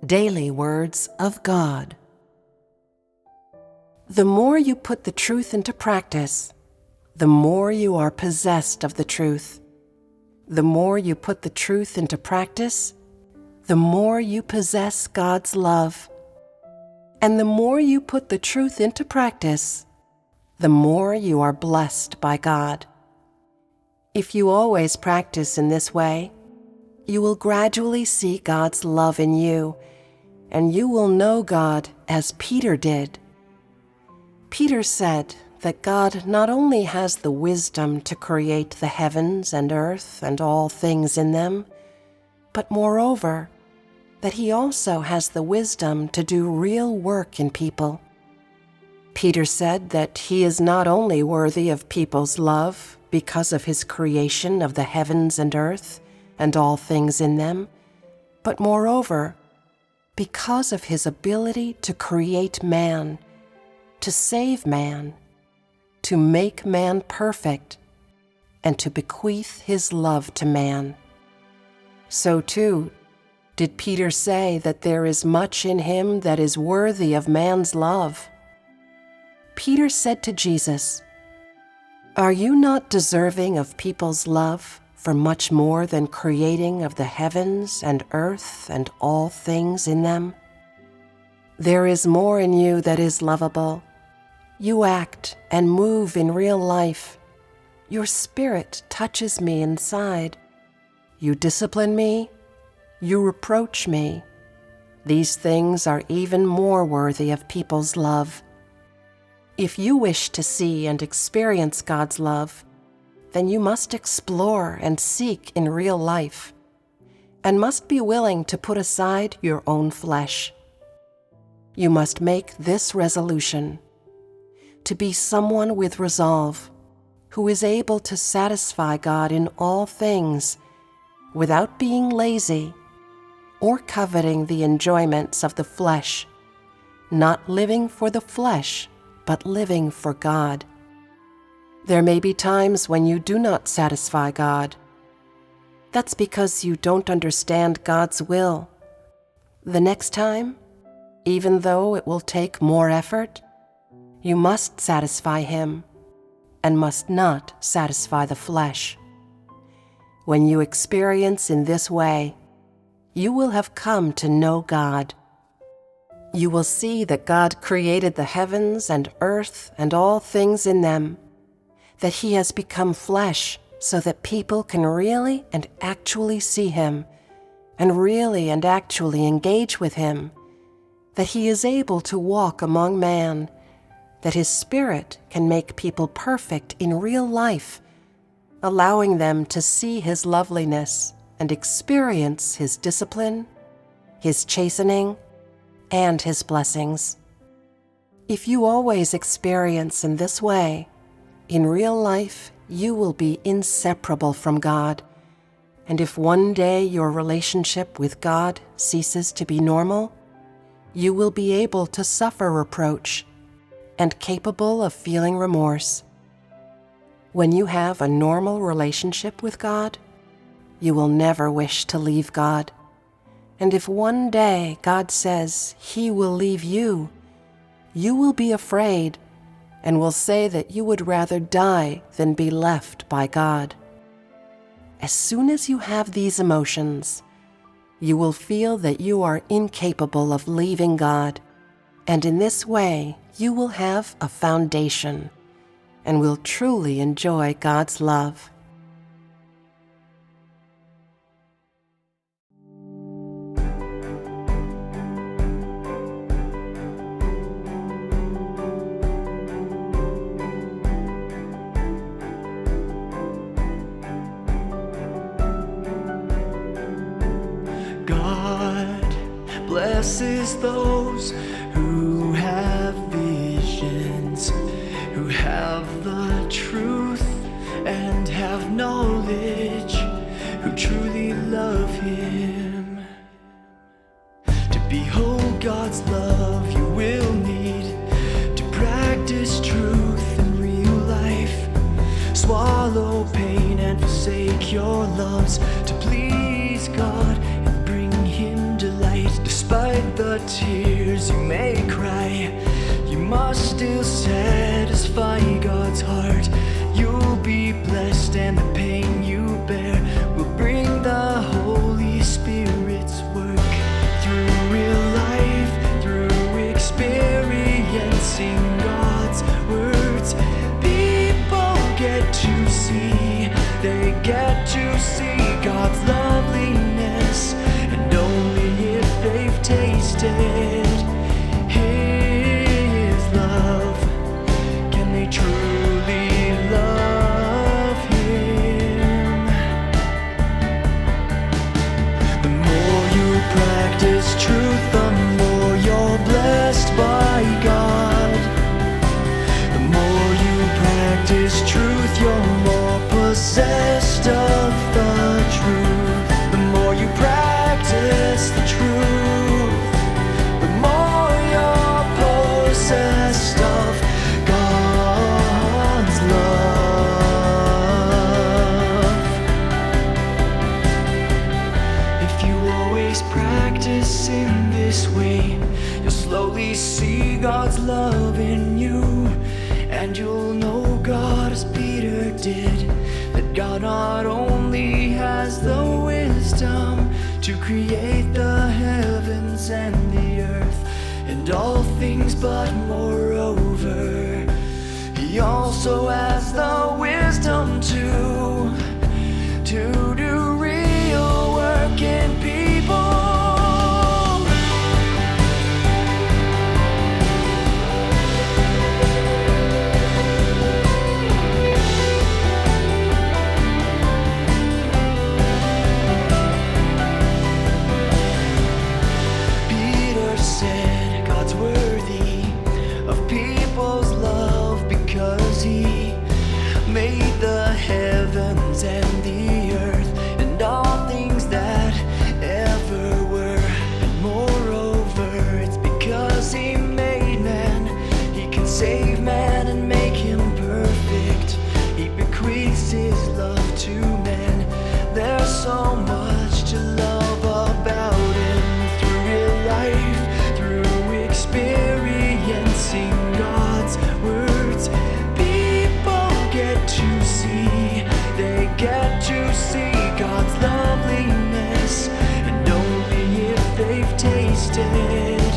Daily Words of God. The more you put the truth into practice, the more you are possessed of the truth. The more you put the truth into practice, the more you possess God's love. And the more you put the truth into practice, the more you are blessed by God. If you always practice in this way, you will gradually see God's love in you, and you will know God as Peter did. Peter said that God not only has the wisdom to create the heavens and earth and all things in them, but moreover, that he also has the wisdom to do real work in people. Peter said that he is not only worthy of people's love because of his creation of the heavens and earth and all things in them, but moreover, because of his ability to create man, to save man, to make man perfect, and to bequeath his love to man. So too, did Peter say that there is much in him that is worthy of man's love. Peter said to Jesus, "Are you not deserving of people's love for much more than creating of the heavens and earth and all things in them? There is more in you that is lovable. You act and move in real life. Your spirit touches me inside. You discipline me. You reproach me. These things are even more worthy of people's love. If you wish to see and experience God's love, then you must explore and seek in real life, and must be willing to put aside your own flesh. You must make this resolution: to be someone with resolve, who is able to satisfy God in all things, without being lazy or coveting the enjoyments of the flesh, not living for the flesh, but living for God. There may be times when you do not satisfy God. That's because you don't understand God's will. The next time, even though it will take more effort, you must satisfy Him and must not satisfy the flesh. When you experience in this way, you will have come to know God. You will see that God created the heavens and earth and all things in them, that He has become flesh so that people can really and actually see Him, and really and actually engage with Him, that He is able to walk among man, that His Spirit can make people perfect in real life, allowing them to see His loveliness and experience His discipline, His chastening, and His blessings. If you always experience in this way, in real life you will be inseparable from God, and if one day your relationship with God ceases to be normal, you will be able to suffer reproach and capable of feeling remorse. When you have a normal relationship with God, you will never wish to leave God. And if one day God says He will leave you, you will be afraid and will say that you would rather die than be left by God. As soon as you have these emotions, you will feel that you are incapable of leaving God, and in this way you will have a foundation and will truly enjoy God's love. God blesses those who have visions, who have the truth and have knowledge, who truly love Him. To behold God's love you will need to practice truth in real life, swallow pain and forsake your loves to please God and bring Him delight. Despite tears you may cry, you must still satisfy God's heart. You'll be blessed, and the pain you bear will bring the Holy Spirit's work. Through real life, through experiencing God's words, people get to see, they get to see God's loveliness, and only if they've tasted His love can they truly love Him. The more you practice truth, the more you're blessed by God. The more you practice truth, you're more possessed of the truth. The more you practice the truth, the more you're possessed of God's love. If you always practice in this way, you'll slowly see God's love in you, and you'll know God as Peter did, that God not only has the wisdom to create the heavens and the earth and all things, but moreover, He also has the wisdom to do real work in people. Said God's worthy of people's love because He made the heavens and the earth and all things that ever were. And moreover, it's because He made man, He can save man and make him perfect. He bequeaths His love to man. There's so much to love about Him. Through real life, experiencing God's words, people get to see, they get to see God's loveliness, and only if they've tasted